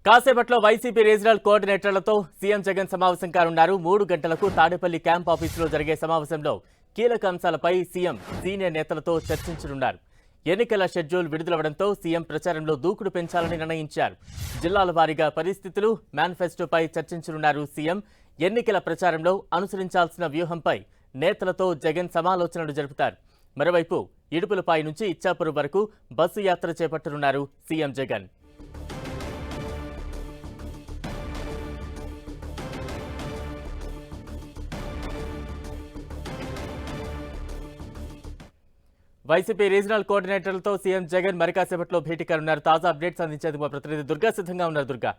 కాసేపట్లో YCP regional కోఆర్డినేటర్లతో CM Jagan సమావేశం కానున్నారు. 3 గంటలకు తాడేపల్లి క్యాంప్ ఆఫీసులో జరిగే సమావేశంలో కీలక అంశాలపై సీఎం సీనియర్ నేతలతో చర్చించనున్నారు. ఎన్నికల షెడ్యూల్ విడుదలవడంతో సీఎం ప్రచారంలో దూకుడు పెంచాలని నిర్ణయించారు. జిల్లాల వారీగా పరిస్థితులు, మేనిఫెస్టోపై చర్చించనున్నారు సీఎం. ఎన్నికల ప్రచారంలో అనుసరించాల్సిన వ్యూహంపై నేతలతో జగన్ సమాలోచనలు జరుపుతారు. మరోవైపు ఇడుపులపై నుంచి ఇచ్చాపురం వరకు బస్సు యాత్ర చేపట్టనున్నారు సీఎం జగన్. వైసీపీ రీజనల్ కోఆర్డినేటర్లతో సీఎం జగన్ మరి కాసేపట్లో భేటీ కానున్నారు. తాజా అప్డేట్స్ అందించేందుకు మా ప్రతినిధి దుర్గా సిద్ధంగా ఉన్నారు. దుర్గా,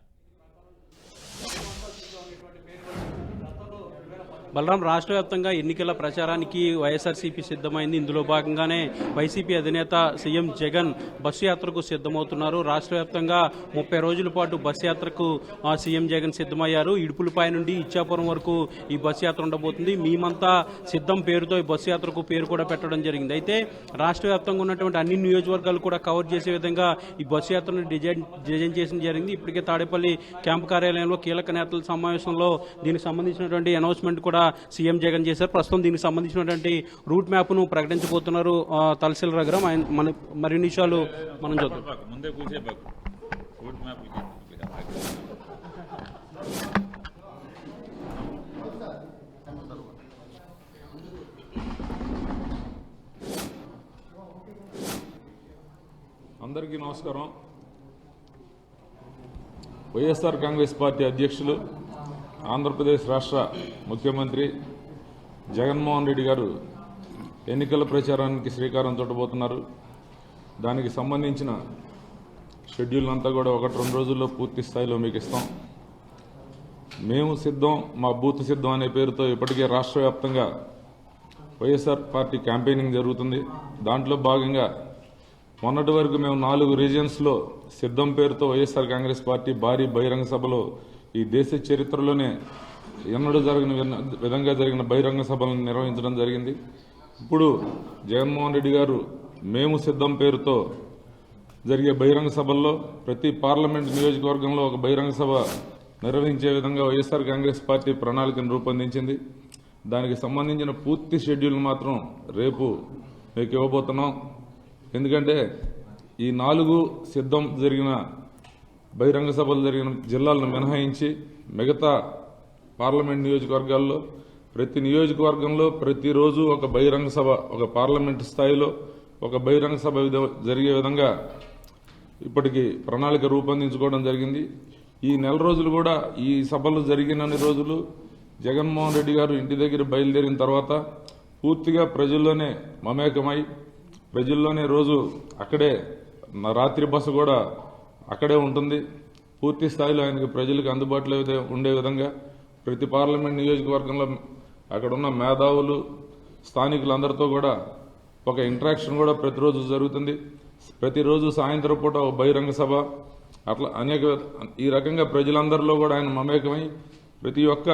బలరాం, రాష్ట్ర వ్యాప్తంగా ఎన్నికల ప్రచారానికి వైఎస్ఆర్సీపీ సిద్ధమైంది. ఇందులో భాగంగానే వైసీపీ అధినేత సీఎం జగన్ బస్సు యాత్రకు సిద్ధమవుతున్నారు. రాష్ట్ర వ్యాప్తంగా 30 రోజుల పాటు బస్సు యాత్రకు సీఎం జగన్ సిద్ధమయ్యారు. ఇడుపులపై నుండి ఇచ్చాపురం వరకు ఈ బస్సు యాత్ర ఉండబోతుంది. మేమంతా సిద్ధం పేరుతో ఈ బస్సు యాత్రకు పేరు కూడా పెట్టడం జరిగింది. అయితే రాష్ట్ర వ్యాప్తంగా ఉన్నటువంటి అన్ని నియోజకవర్గాలు కూడా కవర్ చేసే విధంగా ఈ బస్సు యాత్రను డిజైన్ చేసిన జరిగింది. ఇప్పటికే తాడేపల్లి క్యాంపు కార్యాలయంలో కీలక నేతల సమావేశంలో దీనికి సంబంధించినటువంటి అనౌన్స్మెంట్ కూడా సీఎం జగన్ చేశారు. ప్రస్తుతం దీనికి సంబంధించినటువంటి రూట్ మ్యాప్ ను ప్రకటించబోతున్నారు తలసిల్ రఘురాం. మరిన్ని విషయాలు మనం చూద్దాం. అందరికీ నమస్కారం. వైఎస్ఆర్ కాంగ్రెస్ పార్టీ అధ్యక్షులు, ఆంధ్రప్రదేశ్ రాష్ట్ర ముఖ్యమంత్రి జగన్మోహన్ రెడ్డి గారు ఎన్నికల ప్రచారానికి శ్రీకారం చుట్టబోతున్నారు. దానికి సంబంధించిన షెడ్యూల్ అంతా కూడా 1-2 రోజుల్లో పూర్తి స్థాయిలో మీకు ఇస్తాం. మేము సిద్ధం, మా బూత్ సిద్ధం అనే పేరుతో ఇప్పటికే రాష్ట్ర వ్యాప్తంగా వైఎస్ఆర్ పార్టీ క్యాంపెయినింగ్ జరుగుతుంది. దాంట్లో భాగంగా మొన్నటి వరకు మేము 4 రీజియన్స్లో సిద్ధం పేరుతో వైఎస్ఆర్ కాంగ్రెస్ పార్టీ భారీ బహిరంగ సభలో ఈ దేశ చరిత్రలోనే ఎన్నడూ జరగని విధంగా జరిగిన బహిరంగ సభలను నిర్వహించడం జరిగింది. ఇప్పుడు జగన్మోహన్ రెడ్డి గారు మేము సిద్ధం పేరుతో జరిగే బహిరంగ సభల్లో ప్రతి పార్లమెంట్ నియోజకవర్గంలో ఒక బహిరంగ సభ నిర్వహించే విధంగా వైఎస్ఆర్ కాంగ్రెస్ పార్టీ ప్రణాళికను రూపొందించింది. దానికి సంబంధించిన పూర్తి షెడ్యూల్ మాత్రం రేపు మీకు ఇవ్వబోతున్నాం. ఎందుకంటే ఈ 4 సిద్ధం జరిగిన బహిరంగ సభలు జరిగిన జిల్లాలను మినహాయించి మిగతా పార్లమెంట్ నియోజకవర్గాల్లో ప్రతి నియోజకవర్గంలో ప్రతిరోజు ఒక బహిరంగ సభ, ఒక పార్లమెంట్ స్థాయిలో ఒక బహిరంగ సభ జరిగే విధంగా ఇప్పటికి ప్రణాళిక రూపొందించుకోవడం జరిగింది. ఈ నెల రోజులు కూడా ఈ సభలు జరిగినన్ని రోజులు జగన్మోహన్ రెడ్డి గారు ఇంటి దగ్గర బయలుదేరిన తర్వాత పూర్తిగా ప్రజల్లోనే మమేకమై ప్రజల్లోనే రోజు అక్కడే రాత్రి బస కూడా అక్కడే ఉంటుంది. పూర్తి స్థాయిలో ఆయనకి ప్రజలకు అందుబాటులో ఉండే విధంగా ప్రతి పార్లమెంట్ నియోజకవర్గంలో అక్కడ ఉన్న మేధావులు, స్థానికులందరితో కూడా ఒక ఇంటరాక్షన్ కూడా ప్రతిరోజు జరుగుతుంది. ప్రతిరోజు సాయంత్రం పూట ఒక బహిరంగ సభ, అట్లా ఈ రకంగా ప్రజలందరిలో కూడా ఆయన మమేకమై ప్రతి ఒక్క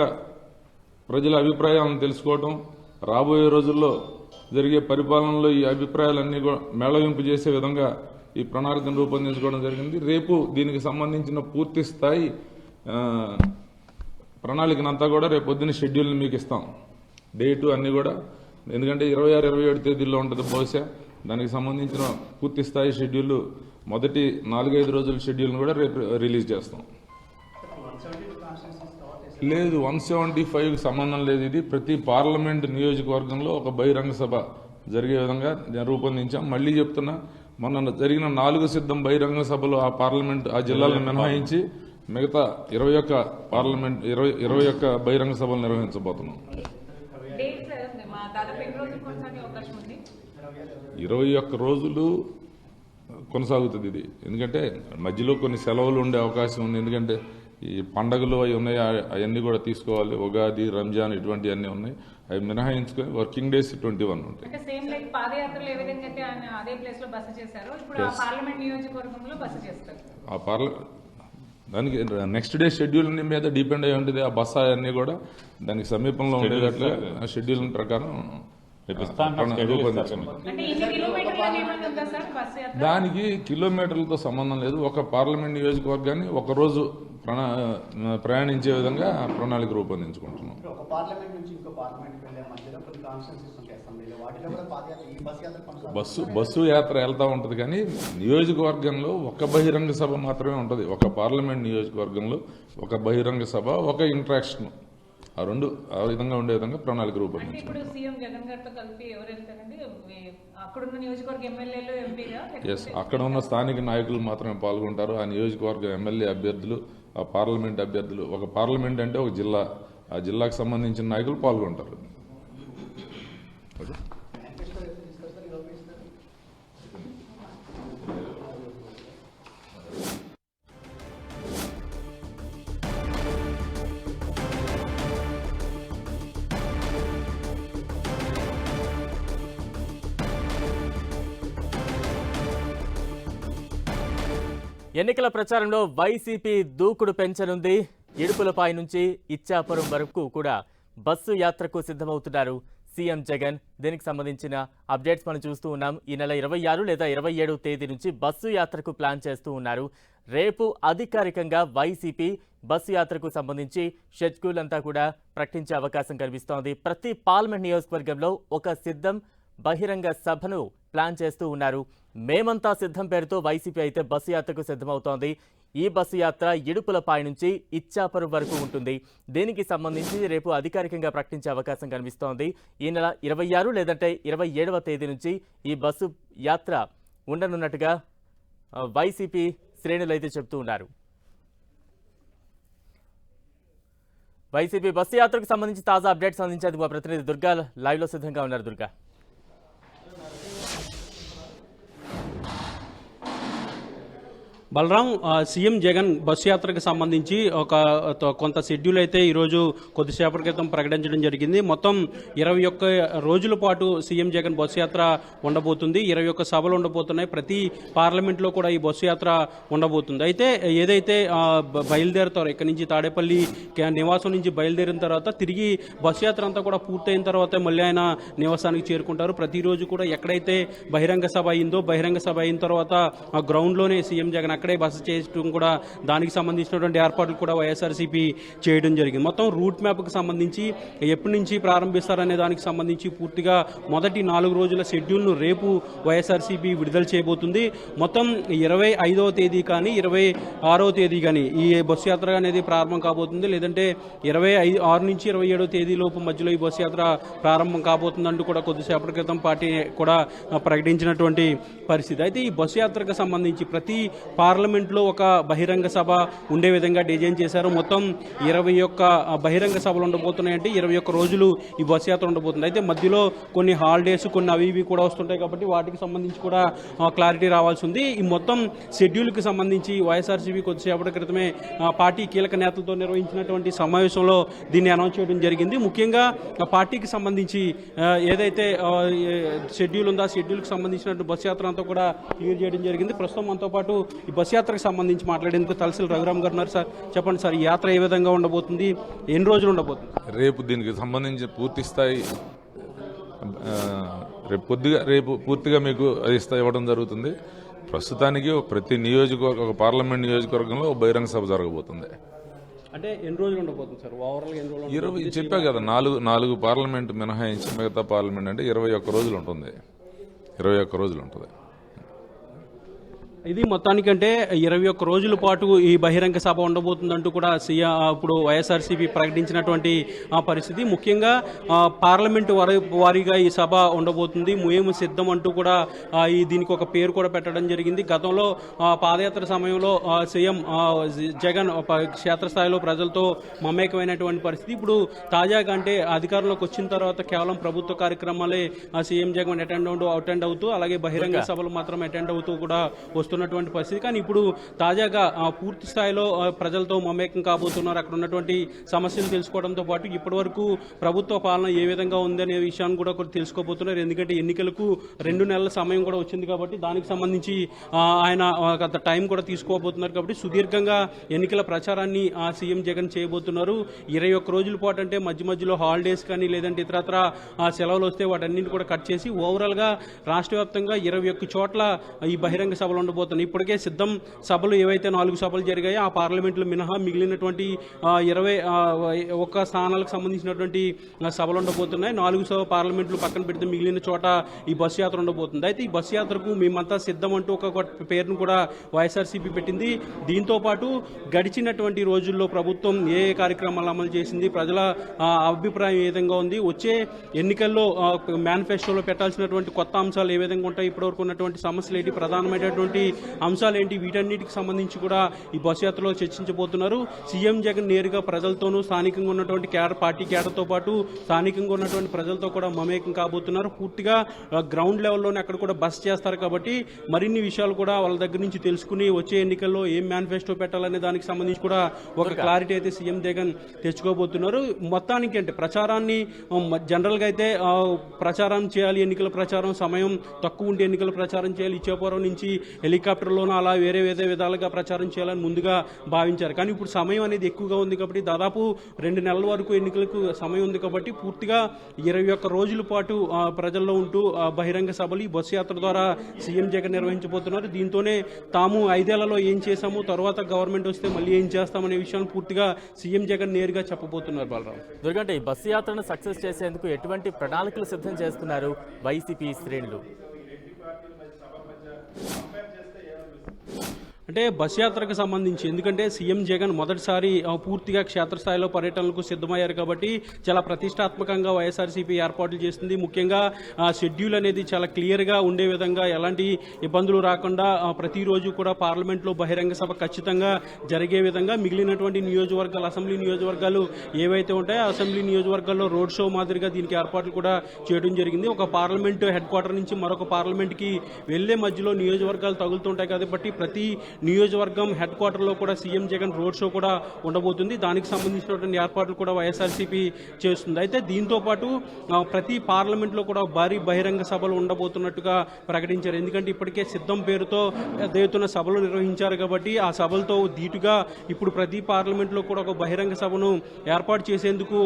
ప్రజల అభిప్రాయాలను తెలుసుకోవడం, రాబోయే రోజుల్లో జరిగే పరిపాలనలో ఈ అభిప్రాయాలన్నీ కూడా మేళవింపు చేసే విధంగా ఈ ప్రణాళికను రూపొందించుకోవడం జరిగింది. రేపు దీనికి సంబంధించిన పూర్తి స్థాయి ప్రణాళికనంతా కూడా రేపు పొద్దున్న షెడ్యూల్ని మీకు ఇస్తాం. డేటు అన్ని కూడా, ఎందుకంటే 26-27 తేదీల్లో ఉంటుంది బహుశా. దానికి సంబంధించిన పూర్తి స్థాయి షెడ్యూల్, మొదటి 4-5 రోజుల షెడ్యూల్ని కూడా రేపు రిలీజ్ చేస్తాం. లేదు, 175 సంబంధం లేదు. ఇది ప్రతి పార్లమెంట్ నియోజకవర్గంలో ఒక బహిరంగ సభ జరిగే విధంగా రూపొందించాం. మళ్లీ చెప్తున్నా, మొన్న జరిగిన 4 సిద్ధం బహిరంగ సభలు ఆ జిల్లాలను మినహాయించి మిగతా 21 పార్లమెంట్ 21 బహిరంగ సభలు నిర్వహించబోతున్నాం. 21 రోజులు కొనసాగుతుంది ఇది. ఎందుకంటే మధ్యలో కొన్ని సెలవులు ఉండే అవకాశం ఉంది. ఎందుకంటే ఈ పండగలు అవి ఉన్నాయి, అవన్నీ కూడా తీసుకోవాలి. ఉగాది, రంజాన్ ఇటువంటివన్నీ ఉన్నాయి. అవి మినహాయించుకొని వర్కింగ్ డేస్ 21 ఉంటాయి. దానికి నెక్స్ట్ డే షెడ్యూల్ మీద డిపెండ్ అయి ఉంటుంది. ఆ బస్సు అన్నీ కూడా దానికి సమీపంలో ఉండేటట్లుగా షెడ్యూల్ ప్రకారం రూపొందించాం. దానికి కిలోమీటర్లతో సంబంధం లేదు. ఒక పార్లమెంట్ నియోజకవర్గాన్ని ఒకరోజు ప్రయాణించే విధంగా ప్రణాళిక రూపొందించుకుంటున్నాం. ఒక పార్లమెంట్ నుంచి ఇంకో పార్లమెంట్కి వెళ్ళే మధ్యలో కొన్ని కాన్స్టిట్యూన్సీస్ ఉంటాయి అసెంబ్లీలో, వాటిలో కూడా ఈ బస్సు యాత్ర బస్సు యాత్ర వెళ్తూ ఉంటుంది. కానీ నియోజకవర్గంలో ఒక బహిరంగ సభ మాత్రమే ఉంటుంది. ఒక పార్లమెంట్ నియోజకవర్గంలో ఒక బహిరంగ సభ, ఒక ఇంటరాక్షన్, ఆ రెండు ఆ విధంగా ఉండే విధంగా ప్రణాళిక రూపొందించుకుంటున్నాం. ఎస్, అక్కడ ఉన్న స్థానిక నాయకులు మాత్రమే పాల్గొంటారు. ఆ నియోజకవర్గ ఎమ్మెల్యే అభ్యర్థులు, ఆ పార్లమెంట్ అభ్యర్థులు, ఒక పార్లమెంట్ అంటే ఒక జిల్లా, ఆ జిల్లాకు సంబంధించిన నాయకులు పాల్గొంటారు. ఎన్నికల ప్రచారంలో వైసీపీ దూకుడు పెంచనుంది. ఇడుపులపై నుంచి ఇచ్చాపురం వరకు కూడా బస్సు యాత్రకు సిద్ధమవుతున్నారు సీఎం జగన్. దీనికి సంబంధించిన అప్డేట్స్ మనం చూస్తూ ఉన్నాం. ఈ నెల 26 లేదా 27 తేదీ నుంచి బస్సు యాత్రకు ప్లాన్ చేస్తూ ఉన్నారు. రేపు అధికారికంగా వైసీపీ బస్సు యాత్రకు సంబంధించి షెడ్యూల్ అంతా కూడా ప్రకటించే అవకాశం కనిపిస్తోంది. ప్రతి పార్లమెంట్ నియోజకవర్గంలో ఒక సిద్ధం బహిరంగ సభను ప్లాన్ చేస్తూ ఉన్నారు. మేమంతా సిద్ధం పేరుతో వైసీపీ అయితే బస్సు యాత్రకు సిద్ధమవుతోంది. ఈ బస్సు యాత్ర ఇడుపులపై నుంచి ఇచ్చాపురం వరకు ఉంటుంది. దీనికి సంబంధించి రేపు అధికారికంగా ప్రకటించే అవకాశం కనిపిస్తోంది. ఈ నెల 26 లేదంటే 27వ తేదీ నుంచి ఈ బస్సు యాత్ర ఉండనున్నట్టుగా వైసీపీ శ్రేణులు అయితే చెబుతూ ఉన్నారు. వైసీపీ బస్సు యాత్రకు సంబంధించి తాజా అప్డేట్స్ అందించేందుకు మా ప్రతినిధి దుర్గా లైవ్లో సిద్ధంగా ఉన్నారు. దుర్గా, బలరాం, సీఎం జగన్ బస్సు యాత్రకు సంబంధించి కొంత షెడ్యూల్ అయితే ఈరోజు కొద్దిసేపటి క్రితం ప్రకటించడం జరిగింది. మొత్తం 21 రోజుల పాటు సీఎం జగన్ బస్సు యాత్ర ఉండబోతుంది. 21 సభలు ఉండబోతున్నాయి. ప్రతి పార్లమెంట్లో కూడా ఈ బస్సు యాత్ర ఉండబోతుంది. అయితే ఏదైతే బయలుదేరుతారో ఇక్కడి నుంచి తాడేపల్లి నివాసం నుంచి బయలుదేరిన తర్వాత తిరిగి బస్సు యాత్ర అంతా కూడా పూర్తయిన తర్వాత మళ్ళీ ఆయన నివాసానికి చేరుకుంటారు. ప్రతిరోజు కూడా ఎక్కడైతే బహిరంగ సభ అయిందో, బహిరంగ సభ అయిన తర్వాత ఆ గ్రౌండ్లోనే సీఎం జగన్ అక్కడే బస చేయడం కూడా, దానికి సంబంధించినటువంటి ఏర్పాట్లు కూడా వైఎస్ఆర్సీపీ చేయడం జరిగింది. మొత్తం రూట్ మ్యాప్కి సంబంధించి ఎప్పటి నుంచి ప్రారంభిస్తారనే దానికి సంబంధించి పూర్తిగా మొదటి 4 రోజుల షెడ్యూల్ను రేపు వైఎస్ఆర్సీపీ విడుదల చేయబోతుంది. మొత్తం 25వ తేదీ కానీ 26వ తేదీ కానీ ఈ బస్సు యాత్ర అనేది ప్రారంభం కాబోతుంది. లేదంటే 26 నుంచి 27వ తేదీలోపు మధ్యలో ఈ బస్సు యాత్ర ప్రారంభం కాబోతుందంటూ కూడా కొద్దిసేపటి క్రితం పార్టీ కూడా ప్రకటించినటువంటి పరిస్థితి. అయితే ఈ బస్సు యాత్రకు సంబంధించి ప్రతి పార్లమెంట్లో ఒక బహిరంగ సభ ఉండే విధంగా డిజైన్ చేశారు. మొత్తం 21 బహిరంగ సభలు ఉండబోతున్నాయంటే 21 రోజులు ఈ బస్సు యాత్ర ఉండబోతుంది. అయితే మధ్యలో కొన్ని హాలిడేస్, కొన్ని అవి ఇవి కూడా వస్తుంటాయి కాబట్టి వాటికి సంబంధించి కూడా క్లారిటీ రావాల్సి ఉంది. ఈ మొత్తం షెడ్యూల్కి సంబంధించి వైఎస్ఆర్సీపీ కొద్దిసేపటి క్రితమే పార్టీ కీలక నేతలతో నిర్వహించినటువంటి సమావేశంలో దీన్ని అనౌన్స్ చేయడం జరిగింది. ముఖ్యంగా పార్టీకి సంబంధించి ఏదైతే షెడ్యూల్ ఉందో ఆ షెడ్యూల్కి సంబంధించినటువంటి బస్సు యాత్ర అంతా కూడా క్లియర్ చేయడం జరిగింది. ప్రస్తుతం మనతో పాటు ఈ బస్ యాత్రకు సంబంధించి మాట్లాడేందుకు తలసిల్ రఘురామ్ గారు ఉన్నారు. సార్, చెప్పండి సార్, ఈ యాత్ర ఏ విధంగా ఉండబోతుంది, ఎన్ని రోజులు ఉండబోతుంది? రేపు దీనికి సంబంధించి పూర్తి స్థాయి రేపు పూర్తిగా మీకు ఇవ్వడం జరుగుతుంది. ప్రస్తుతానికి ప్రతి నియోజకవర్గం, ఒక పార్లమెంట్ నియోజకవర్గంలో బహిరంగ సభ జరగబోతుంది. అంటే ఎన్ని రోజులు ఉండబోతుంది సార్? ఓవరాల్ ఎన్ని రోజులు? 20 చెప్పా కదా, 4 పార్లమెంట్ మినహాయించి మిగతా పార్లమెంట్ అంటే 21 రోజులు ఉంటుంది. 21 రోజులు ఉంటుంది. ఇది మొత్తానికంటే 21 రోజుల పాటు ఈ బహిరంగ సభ ఉండబోతుందంటూ కూడా ఇప్పుడు వైఎస్ఆర్సీపీ ప్రకటించినటువంటి పరిస్థితి. ముఖ్యంగా పార్లమెంటు వారీగా ఈ సభ ఉండబోతుంది. మేము సిద్ధం అంటూ కూడా దీనికి ఒక పేరు కూడా పెట్టడం జరిగింది. గతంలో పాదయాత్ర సమయంలో సీఎం జగన్ క్షేత్రస్థాయిలో ప్రజలతో మమేకమైనటువంటి పరిస్థితి. ఇప్పుడు తాజాగా అంటే అధికారంలోకి వచ్చిన తర్వాత కేవలం ప్రభుత్వ కార్యక్రమాలే సీఎం జగన్ అటెండ్ అవుతూ, అలాగే బహిరంగ సభలు మాత్రం అటెండ్ అవుతూ కూడా వస్తున్నారు. వస్తున్నటువంటి పరిస్థితి. కానీ ఇప్పుడు తాజాగా పూర్తి స్థాయిలో ప్రజలతో మమేకం కాబోతున్నారు. అక్కడ ఉన్నటువంటి సమస్యలు తెలుసుకోవడంతో పాటు ఇప్పటివరకు ప్రభుత్వ పాలన ఏ విధంగా ఉందనే విషయాన్ని కూడా తెలుసుకోబోతున్నారు. ఎందుకంటే ఎన్నికలకు 2 నెలల సమయం కూడా వచ్చింది కాబట్టి దానికి సంబంధించి ఆయన కొంత టైం కూడా తీసుకోబోతున్నారు. కాబట్టి సుదీర్ఘంగా ఎన్నికల ప్రచారాన్ని సీఎం జగన్ చేయబోతున్నారు. 21 రోజుల పాటు అంటే మధ్యలో హాలిడేస్ కానీ లేదంటే ఇతరత్ర సెలవులు వస్తే వాటన్నింటి కూడా కట్ చేసి ఓవరాల్ గా రాష్ట్ర వ్యాప్తంగా 21 చోట్ల ఈ బహిరంగ సభలు ఉండబోతున్నాయి. ఇప్పటికే సిద్ధం సభలు ఏవైతే 4 సభలు జరిగాయో ఆ పార్లమెంట్లు మినహా మిగిలినటువంటి 21 స్థానాలకు సంబంధించినటువంటి సభలు ఉండబోతున్నాయి. 4 పార్లమెంట్లు పక్కన పెడితే మిగిలిన చోట ఈ బస్సు యాత్ర ఉండబోతుంది. అయితే ఈ బస్సు యాత్రకు మేమంతా సిద్ధం అంటూ ఒక పేరును కూడా వైఎస్ఆర్సీపీ పెట్టింది. దీంతో పాటు గడిచినటువంటి రోజుల్లో ప్రభుత్వం ఏ కార్యక్రమాలు అమలు చేసింది, ప్రజల అభిప్రాయం ఏ విధంగా ఉంది, వచ్చే ఎన్నికల్లో మేనిఫెస్టోలో పెట్టాల్సినటువంటి కొత్త అంశాలు ఏ విధంగా ఉంటాయి, ఇప్పటివరకు ఉన్నటువంటి సమస్యలు ఏంటి, ప్రధానమైనటువంటి అంశాలు ఏంటి, వీటన్నిటికి సంబంధించి కూడా ఈ బస్సు యాత్రలో చర్చించబోతున్నారు. సీఎం జగన్ నేరుగా ప్రజలతోనూ స్థానికంగా ఉన్నటువంటి పార్టీ కేడర్తో పాటు స్థానికంగా ఉన్నటువంటి ప్రజలతో కూడా మమేకం కాబోతున్నారు. పూర్తిగా గ్రౌండ్ లెవెల్లోనే అక్కడ కూడా బస్ చేస్తారు. కాబట్టి మరిన్ని విషయాలు కూడా వాళ్ళ దగ్గర నుంచి తెలుసుకుని వచ్చే ఎన్నికల్లో ఏం మేనిఫెస్టో పెట్టాలనే దానికి సంబంధించి కూడా ఒక క్లారిటీ అయితే సీఎం జగన్ తెచ్చుకోబోతున్నారు. మొత్తానికి అంటే ప్రచారాన్ని జనరల్ గా అయితే ప్రచారం చేయాలి, ఎన్నికల ప్రచారం సమయం తక్కువ ఉంటే ఎన్నికల ప్రచారం చేయాలి, ఇచ్చేపురం నుంచి హెలికాప్టర్లోనూ అలా వేరే విధాలుగా ప్రచారం చేయాలని ముందుగా భావించారు. కానీ ఇప్పుడు సమయం అనేది ఎక్కువగా ఉంది కాబట్టి దాదాపు 2 నెలల వరకు ఎన్నికలకు సమయం ఉంది కాబట్టి పూర్తిగా 21 రోజుల పాటు ప్రజల్లో ఉంటూ బహిరంగ సభలు ఈ బస్సు యాత్ర ద్వారా సీఎం జగన్ నిర్వహించబోతున్నారు. దీంతోనే తాము 5 ఏళ్లలో ఏం చేశాము, తర్వాత గవర్నమెంట్ వస్తే మళ్ళీ ఏం చేస్తామనే విషయాన్ని పూర్తిగా సీఎం జగన్ నేరుగా చెప్పబోతున్నారు. బలరాం దుర్గంటే ఈ బస్సు యాత్రను సక్సెస్ చేసేందుకు ఎటువంటి ప్రణాళికలు సిద్ధం చేస్తున్నారు వైసీపీ శ్రేణులు? అంటే బస్ యాత్రకు సంబంధించి ఎందుకంటే సీఎం జగన్ మొదటిసారి పూర్తిగా క్షేత్రస్థాయిలో పర్యటనలకు సిద్ధమయ్యారు కాబట్టి చాలా ప్రతిష్టాత్మకంగా వైఎస్ఆర్సీపీ ఏర్పాట్లు చేస్తుంది. ముఖ్యంగా షెడ్యూల్ అనేది చాలా క్లియర్గా ఉండే విధంగా ఎలాంటి ఇబ్బందులు రాకుండా ప్రతిరోజు కూడా పార్లమెంట్లో బహిరంగ సభ ఖచ్చితంగా జరిగే విధంగా మిగిలినటువంటి నియోజకవర్గాలు, అసెంబ్లీ నియోజకవర్గాలు ఏవైతే ఉంటాయో అసెంబ్లీ నియోజకవర్గాల్లో రోడ్ షో మాదిరిగా దీనికి ఏర్పాట్లు కూడా చేయడం జరిగింది. ఒక పార్లమెంట్ హెడ్ క్వార్టర్ నుంచి మరొక పార్లమెంట్కి వెళ్లే మధ్యలో నియోజకవర్గాలు తగులుతుంటాయి కాబట్టి ప్రతి నియోజకవర్గం హెడ్ క్వార్టర్లో కూడా సీఎం జగన్ రోడ్ షో కూడా ఉండబోతుంది. దానికి సంబంధించినటువంటి ఏర్పాట్లు కూడా వైఎస్ఆర్సీపీ చేస్తుంది. అయితే దీంతో పాటు ప్రతి పార్లమెంట్లో కూడా భారీ బహిరంగ సభలు ఉండబోతున్నట్టుగా ప్రకటించారు. ఎందుకంటే ఇప్పటికే సిద్ధం పేరుతో పెద్ద ఎత్తున సభలు నిర్వహించారు కాబట్టి ఆ సభలతో ధీటుగా ఇప్పుడు ప్రతి పార్లమెంట్లో కూడా ఒక బహిరంగ సభను ఏర్పాటు చేసేందుకు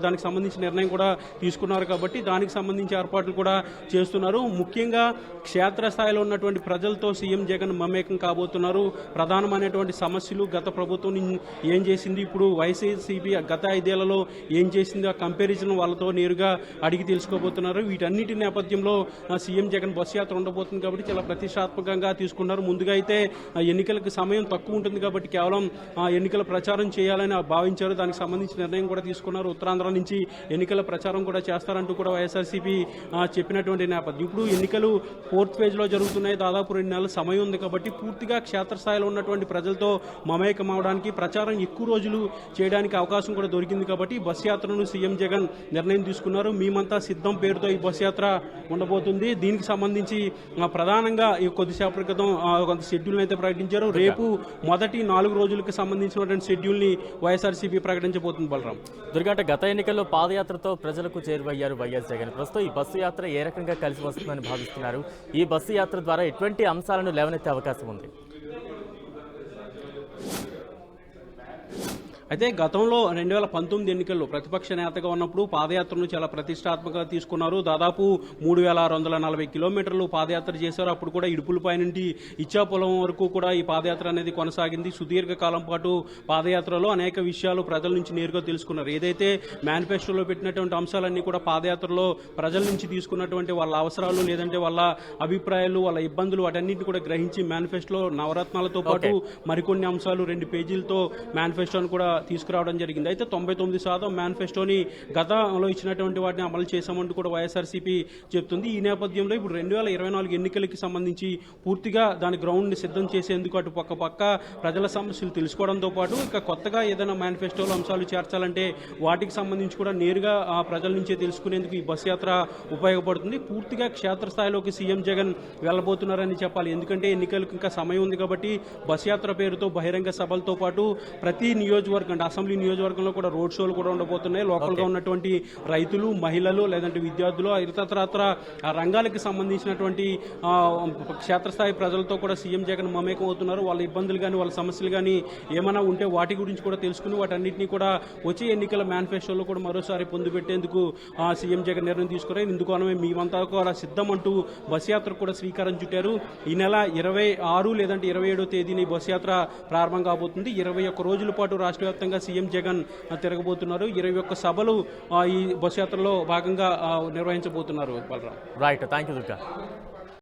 దానికి సంబంధించిన నిర్ణయం కూడా తీసుకున్నారు కాబట్టి దానికి సంబంధించి ఏర్పాట్లు కూడా చేస్తున్నారు. ముఖ్యంగా క్షేత్రస్థాయిలో ఉన్నటువంటి ప్రజలతో సీఎం జగన్ మమేకం కాబోతున్నారు. ప్రధానమైనటువంటి సమస్యలు గత ప్రభుత్వం ఏం చేసింది, ఇప్పుడు వైసీపీ గత 5 ఏళ్లలో ఏం చేసింది, ఆ కంపారిజన్ వాళ్ళతో నేరుగా అడిగి తెలుసుకోబోతున్నారు. వీటన్నిటి నేపథ్యంలో సీఎం జగన్ బస్సు యాత్ర ఉండబోతుంది కాబట్టి చాలా ప్రతిష్టాత్మకంగా తీసుకున్నారు. ముందుగా అయితే ఎన్నికలకు సమయం తక్కువ ఉంటుంది కాబట్టి కేవలం ఎన్నికల ప్రచారం చేయాలని భావించారు. దానికి సంబంధించిన నిర్ణయం కూడా తీసుకున్నారు. ఉత్తరాంధ్ర నుంచి ఎన్నికల ప్రచారం కూడా చేస్తారంటూ కూడా వైఎస్ఆర్సీపీ చెప్పినటువంటి నేపథ్యం. ఇప్పుడు ఎన్నికలు 4th ఫేజ్ లో జరుగుతున్నాయి. దాదాపు 2 నెలల సమయం ఉంది కాబట్టి పూర్తిగా క్షేత్రస్థాయిలో ఉన్నటువంటి ప్రజలతో మమేకం అవడానికి, ప్రచారం ఎక్కువ రోజులు చేయడానికి అవకాశం కూడా దొరికింది కాబట్టి బస్ యాత్రను సీఎం జగన్ నిర్ణయం తీసుకున్నారు. మేమంతా సిద్ధం పేరుతో ఈ బస్ యాత్ర ఉండబోతుంది. దీనికి సంబంధించి ప్రధానంగా కొద్దిసేపటి క్రితం కొంత షెడ్యూల్ అయితే ప్రకటించారు. రేపు మొదటి 4 రోజులకు సంబంధించినటువంటి షెడ్యూల్ ని వైఎస్ఆర్సీపీ ప్రకటించబోతుంది. బలరాం దుర్గంట గత ఎన్నికల్లో పాదయాత్రతో ప్రజలకు చేరువయ్యారు వైఎస్ జగన్. ప్రస్తుతం ఈ బస్సు యాత్ర ఏ రకంగా కలిసి వస్తుందని భావిస్తున్నారు? ఈ బస్సు యాత్ర ద్వారా ఎటువంటి అంశాలను లేవనెత్తే అవకాశం ఉంది? అయితే గతంలో 2019 ఎన్నికల్లో ప్రతిపక్ష నేతగా ఉన్నప్పుడు పాదయాత్రను చాలా ప్రతిష్టాత్మకంగా తీసుకున్నారు. దాదాపు 3640 కిలోమీటర్లు పాదయాత్ర చేశారు. అప్పుడు కూడా ఇడుపులపై నుండి ఇచ్చాపురం వరకు కూడా ఈ పాదయాత్ర అనేది కొనసాగింది. సుదీర్ఘ కాలం పాటు పాదయాత్రలో అనేక విషయాలు ప్రజల నుంచి నేరుగా తెలుసుకున్నారు. ఏదైతే మేనిఫెస్టోలో పెట్టినటువంటి అంశాలన్నీ కూడా పాదయాత్రలో ప్రజల నుంచి తీసుకున్నటువంటి వాళ్ళ అవసరాలు లేదంటే వాళ్ళ అభిప్రాయాలు, వాళ్ళ ఇబ్బందులు వాటన్నింటినీ కూడా గ్రహించి మేనిఫెస్టోలో నవరత్నాలతో పాటు మరికొన్ని అంశాలు 2 పేజీలతో మేనిఫెస్టోను కూడా తీసుకురావడం జరిగింది. అయితే 99% మేనిఫెస్టోని గతంలో ఇచ్చినటువంటి వాటిని అమలు చేశామంటూ కూడా వైఎస్ఆర్సీపీ చెప్తుంది. ఈ నేపథ్యంలో ఇప్పుడు 2024 ఎన్నికలకి సంబంధించి పూర్తిగా దాని గ్రౌండ్ని సిద్ధం చేసేందుకు అటు పక్క ప్రజల సమస్యలు తెలుసుకోవడంతో పాటు ఇక కొత్తగా ఏదైనా మేనిఫెస్టోలో అంశాలు చేర్చాలంటే వాటికి సంబంధించి కూడా నేరుగా ప్రజల నుంచే తెలుసుకునేందుకు ఈ బస్ యాత్ర ఉపయోగపడుతుంది. పూర్తిగా క్షేత్రస్థాయిలోకి సీఎం జగన్ వెళ్ళబోతున్నారని చెప్పాలి. ఎందుకంటే ఎన్నికలకు ఇంకా సమయం ఉంది కాబట్టి బస్ యాత్ర పేరుతో బహిరంగ సభలతో పాటు ప్రతి నియోజకవర్గం అంటే అసెంబ్లీ నియోజకవర్గంలో కూడా రోడ్ షోలు కూడా ఉండబోతున్నాయి. లోకల్గా ఉన్నటువంటి రైతులు, మహిళలు, లేదంటే విద్యార్థులు, ఇతరత్ర రంగాలకు సంబంధించినటువంటి క్షేత్రస్థాయి ప్రజలతో కూడా సీఎం జగన్ మమేకం అవుతున్నారు. వాళ్ళ ఇబ్బందులు కానీ వాళ్ళ సమస్యలు కానీ ఏమైనా ఉంటే వాటి గురించి కూడా తెలుసుకుని వాటన్నిటినీ కూడా వచ్చే ఎన్నికల మేనిఫెస్టోలో కూడా మరోసారి పొందుపెట్టేందుకు సీఎం జగన్ నిర్ణయం తీసుకున్నారు. ఇందుకోనమే మేమంతా కూడా సిద్ధం అంటూ బస్ యాత్ర కూడా శ్రీకారం చుట్టారు. ఈ నెల 26 లేదంటే 27వ తేదీని బస్ యాత్ర ప్రారంభం కాబోతుంది. 21 రోజుల పాటు రాష్ట్ర వ్యాప్తంగా సీఎం జగన్ తిరగబోతున్నారు. 21 సభలు ఈ బస్ యాత్రలో భాగంగా నిర్వహించబోతున్నారు. Right, thank you Durga.